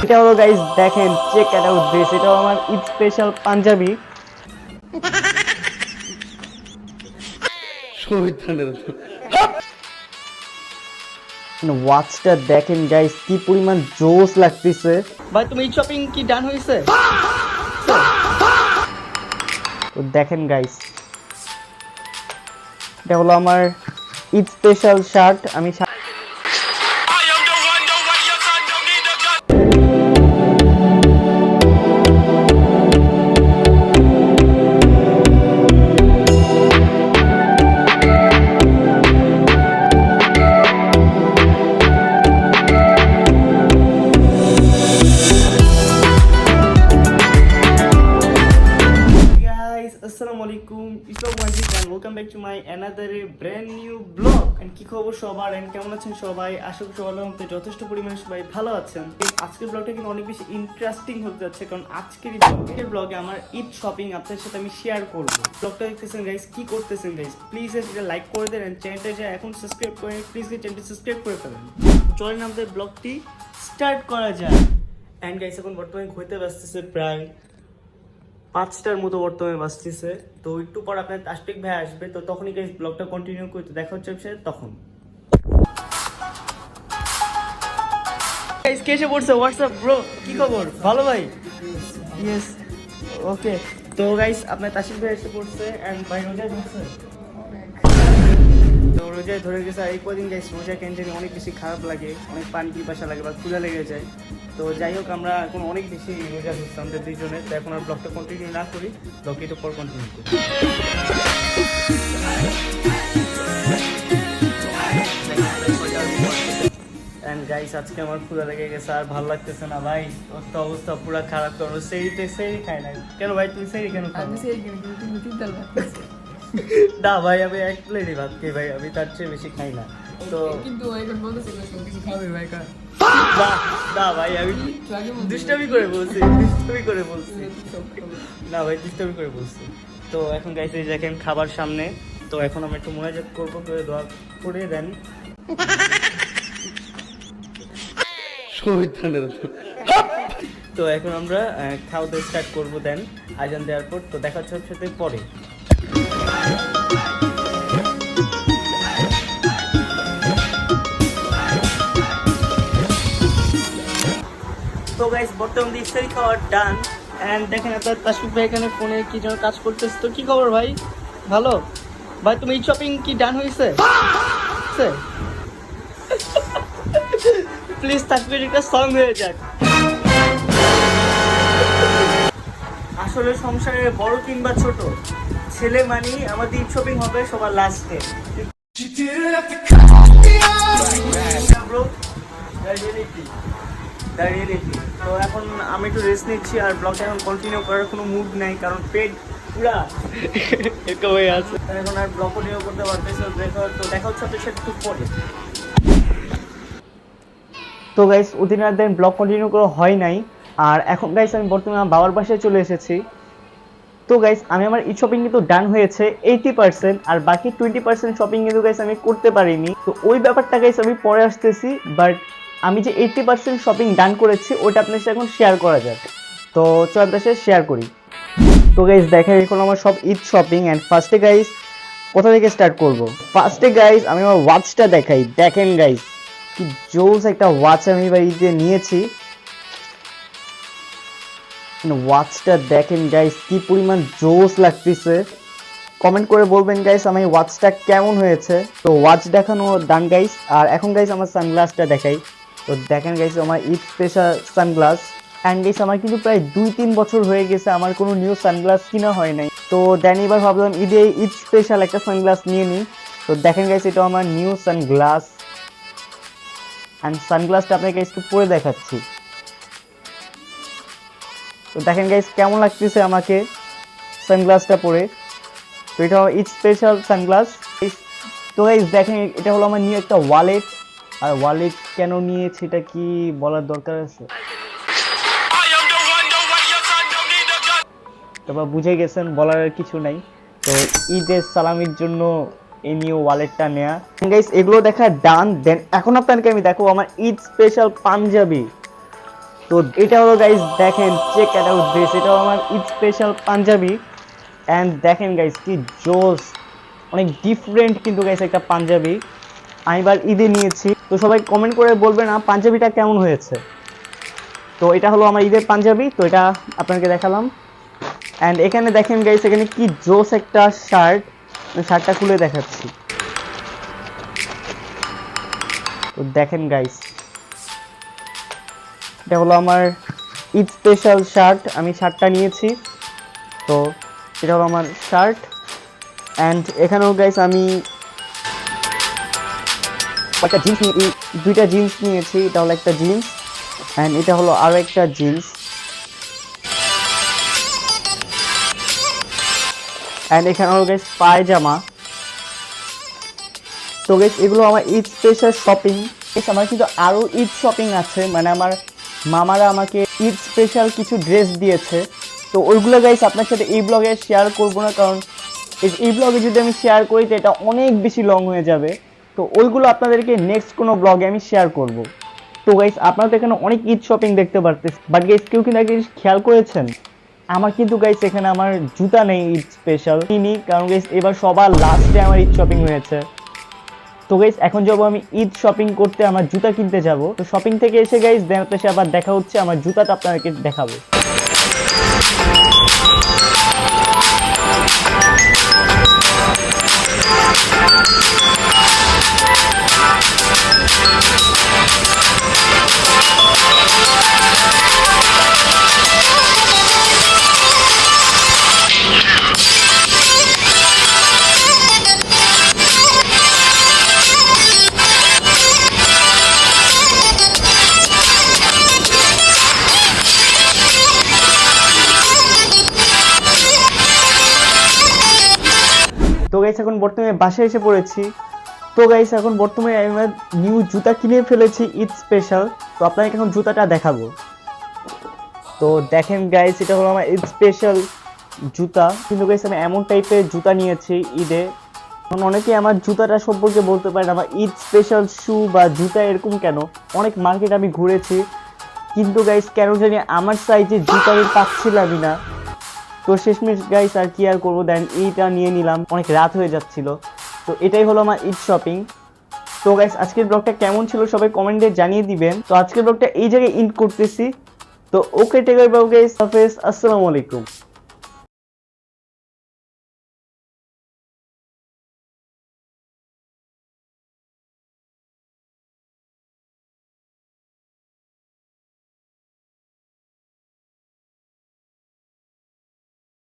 এটা হলো গাইস, দেখেন চেক এটা ড্রেস, এটা আমার ঈদ স্পেশাল পাঞ্জাবি। ওয়াচটা দেখেন গাইস, কি পরিমাণ জোস লাগতেছে। ভাই তুমি ঈদ শপিং কি ডান হয়েছে? তো দেখেন গাইস, এটা হলো আমার ঈদ স্পেশাল শার্ট। আমি আসসালামু আলাইকুম, Islam Wajid and welcome back to my another brand new blog. And কি খবর সবার, এন্ড কেমন আছেন সবাই? আশা করি সবার মধ্যে যথেষ্ট পরিমাণে সবাই ভালো আছেন। আজকের ব্লগটা কিন্তু অনেক বেশি ইন্টারেস্টিং হতে যাচ্ছে, কারণ আজকের ব্লগে আমার ঈদ শপিং আপনাদের সাথে আমি শেয়ার করব। ব্লগটা দেখতেছেন গাইস, কি করতেছেন গাইস, প্লিজ এটা লাইক করে দেন এন্ড চ্যানেলটা যা এখন সাবস্ক্রাইব করে প্লিজ চ্যানেলটি সাবস্ক্রাইব করে ফেলেন। চলেন আমাদের ব্লগটি স্টার্ট করা যায়। এন্ড গাইস এখন বর্তমানে ঘুরতে ব্যস্তেছে প্রায় 5টার মতো বর্তমানে বাজতেছে। তো একটু পর আপনার তাসফিক ভাই আসবে, তো তখনই গাইস ব্লগটা কন্টিনিউ করতে দেখা হচ্ছে তখন। গাইস কে এসে পড়ছে? হোয়াটসঅ্যাপ ব্রো, কি খবর? ভালো ভাই? ইয়েস, ওকে। তো গাইস আপনার তাসফিক ভাই এসে পড়ছে এন্ড ভাই রোজায় ধরছে, তো রোজায় ধরে গেছে। আর এই কদিন গাইস রোজায় ক্যান্টিনে অনেক বেশি খারাপ লাগে, অনেক পানি পিপাসা লাগে বা ক্ষুধা লেগে যায়। তো যাই হোক, আমরা এখন অনেক বেশি রোজা ধরছি আমাদের দুইজনে। তো এখন আর ব্লগটা কন্টিনিউ না করি, ব্লগটি তো পর কন্টিনিউ করি। এন্ড গাইস আজকে আমার ক্ষুধা লেগে গেছে, আর ভালো লাগতেছে না ভাই। ওর তো অবস্থা পুরো খারাপ। করো সেই খাই না কেন ভাই? তুমি সেই কেন খাও? না ভাই, আমি এক প্লেটই ভাত খাই ভাই, আমি তার চেয়ে বেশি খাই না। তো কিন্তু এখন বলতেছে কিছু খাবে ভাই কা না ভাই, আমি দুষ্টামি করে বলছি না ভাই, দুষ্টামি করে বলছি। তো এখন গাইস এই দেখেন খাবার সামনে, তো এখন আমি একটু মোনাজাত করবো, করে দোয়া করে দেন। তো এখন আমরা খাওয়া দাওয়া স্টার্ট করবো দেন আজান দেওয়ার পর। তো দেখা হচ্ছে সাথে পরে। তো গাইস বর্তমানে ইফতারি খাওয়া ডান। এন্ড দেখেন আপনার তাসফিক ভাই এখানে ফোনে কি যেন কাজ করতেছে। তো কি খবর ভাই? ভালো ভাই? তুমি ঈদ শপিং কি ডান হয়েছে? প্লিজ তাসফিক একটা সং হয়ে যাক। আসলে সংসারে বড় কিংবা ছোট ছেলে মানি আমাদের ঈদ শপিং হবে সবার লাস্টে। তো এখন আমি একটু রেস্ট নিচ্ছি, আর ব্লগটা এখন কন্টিনিউ করার কোনো মুড নাই, কারণ পেট পুরা এরকম হয়ে আছে। এখন আর ব্লগ কন্টিনিউ করতে পারতেছি। তো দেখা হচ্ছে আপনার সাথে একটু পরে। তো গাইস ওদিন আর দেন ব্লগ কন্টিনিউ করা হয় নাই। আর এখন গাইস আমি বর্তমানে আমার বাবার বাসায় চলে এসেছি। তো গাইস আমি আমার ঈদ শপিং কিন্তু ডান হয়েছে 80%, আর বাকি 20% শপিং কিন্তু গাইস আমি করতে পারিনি। তো ওই ব্যাপারটা গাইস আমি পরে আসতেছি, বাট আমি যে 80% শপিং ডান করেছি ওটা আপনার সাথে এখন শেয়ার করা যাক। তো চল আপনার সাথে শেয়ার করি। তো গাইস দেখেন এখন আমার সব ঈদ শপিং। এন্ড ফার্স্টে গাইস কোথা থেকে স্টার্ট করব? ফার্স্টে গাইস আমি আমার ওয়াচটা দেখাই। দেখেন গাইস কি জোস একটা ওয়াচ আমি এবার ঈদে নিয়েছি। ওয়াচটা দেখেন গাইস, কি পরিমাণ জোস লাগতেছে। কমেন্ট করে বলবেন গাইস আমি ওয়াচটা কেমন হয়েছে। তো ওয়াচ দেখানো ডান গাইস। আর এখন গাইস আমার সানগ্লাসটা দেখাই। তো দেখেন গাইস আমার Eid special sunglass. And guys আমার কিন্তু প্রায় 2-3 বছর হয়ে গেছে আমার কোনো নিউ সানগ্লাস কিনা হয় নাই। তো দেন এবার ভাবলাম ঈদে ঈদ স্পেশাল একটা সানগ্লাস নিয়ে নিই। তো দেখেন গাইস এটা আমার নিউ সানগ্লাস। অ্যান্ড সানগ্লাসটা আপনাকে একটু পরে দেখাচ্ছি। তো দেখেন গাইস কেমন লাগতেছে আমাকে সানগ্লাসটা পরে। তো এটা ঈদ স্পেশাল সানগ্লাস। তো গাইস দেখেন এটা হলো আমার নিউ একটা ওয়ালেট। আর ওয়ালেট কেন নিয়েছি এটা কি বলার দরকার আছে? তারপর বুঝে গেছেন, বলার আর কিছু নাই। তো ঈদের সালামির জন্য এই নিউ ওয়ালেটটা নেয়া। গাইস এগুলো দেখা ডান। দেন এখন আপনাদেরকে আমি দেখো আমার ঈদ স্পেশাল পাঞ্জাবি। তো এটা হলো গাইস, দেখেন চেক এটা ড্রেস, এটা আমার ঈদ স্পেশাল পাঞ্জাবি। অ্যান্ড দেখেন গাইস কি জোস, অনেক ডিফারেন্ট কিন্তু গাইস একটা পাঞ্জাবি আমি এবার ঈদে নিয়েছি। তো সবাই কমেন্ট করে বলবে না পাঞ্জাবিটা কেমন হয়েছে। তো এটা হলো আমার ঈদের পাঞ্জাবি, তো এটা আপনাকে দেখালাম। অ্যান্ড এখানে দেখেন গাইস, এখানে কি জোস একটা শার্ট, শার্টটা খুলে দেখাচ্ছি। তো দেখেন গাইস, এটা হলো আমার ঈদ স্পেশাল শার্ট, আমি শার্টটা নিয়েছি। তো এটা হলো আমার শার্ট। অ্যান্ড এখানেও গাইস আমি একটা জিন্স দুইটা জিন্স নিয়েছি, এটা হলো একটা জিন্স অ্যান্ড এটা হলো আরো একটা জিন্স। অ্যান্ড এখানে হলো গাইস পায়জামা। তো গাইস এগুলো আমার ঈদ স্পেশাল শপিং। আমার কিন্তু আরো ঈদ শপিং আছে, মানে আমার মামারা আমাকে ঈদ স্পেশাল কিছু ড্রেস দিয়েছে। তো ওইগুলো গাইস আপনার সাথে এই ব্লগে শেয়ার করবো না, কারণ এই ব্লগে যদি আমি শেয়ার করি তো এটা অনেক বেশি লং হয়ে যাবে। তো ওইগুলো আপনাদেরকে নেক্সট কোনো ব্লগে আমি শেয়ার করব। তো গাইস আপনারা তো এখানে অনেক ঈদ শপিং দেখতে পারতেছেন, বাট গাইস কেউ কিন্তু একটা জিনিস খেয়াল করেছেন, আমার কিন্তু গাইস এখানে আমার জুতা নেই ঈদ স্পেশাল কিনি, কারণ গাইস এবার সবার লাস্টে আমার ঈদ শপিং হয়েছে। তো গাইস এখন যাবো আমি ঈদ শপিং করতে, আমার জুতা কিনতে যাব। তো শপিং থেকে এসে গাইস দেন আবার দেখা হচ্ছে, আমার জুতাটা আপনাদেরকে দেখাবো। তো গাইস এখন বর্তমানে বাসায় এসে পড়েছি। তো গাইস এখন বর্তমানে আমি নিউ জুতা কিনে ফেলেছি ঈদ স্পেশাল। তো আপনাকে এখন জুতাটা দেখাবো। তো দেখেন গাইস, এটা হলো আমার ঈদ স্পেশাল জুতা। কিন্তু গাইস আমি এমন টাইপের জুতা নিয়েছি ঈদে, এখন অনেকেই আমার জুতাটা সম্পর্কে বলতে পারেন আমার ঈদ স্পেশাল শু বা জুতা এরকম কেন। অনেক মার্কেট আমি ঘুরেছি, কিন্তু গাইস কেন জানি আমার সাইজে জুতা আমি পাচ্ছিলামই না। তো শেষমেশ গাইস আর কি আর করবো, দেন এইটা নিয়ে নিলাম, অনেক রাত হয়ে যাচ্ছিল। তো এটাই হলো আমার ঈদ শপিং। তো গাইস আজকের ব্লগটা কেমন ছিল সবাই কমেন্টে জানিয়ে দিবেন। তো আজকের ব্লগটা এই জায়গায় এন্ড করতেছি। তো ওকে, টেক কেয়ার গাইস, হাফেজ, আসসালামু আলাইকুম।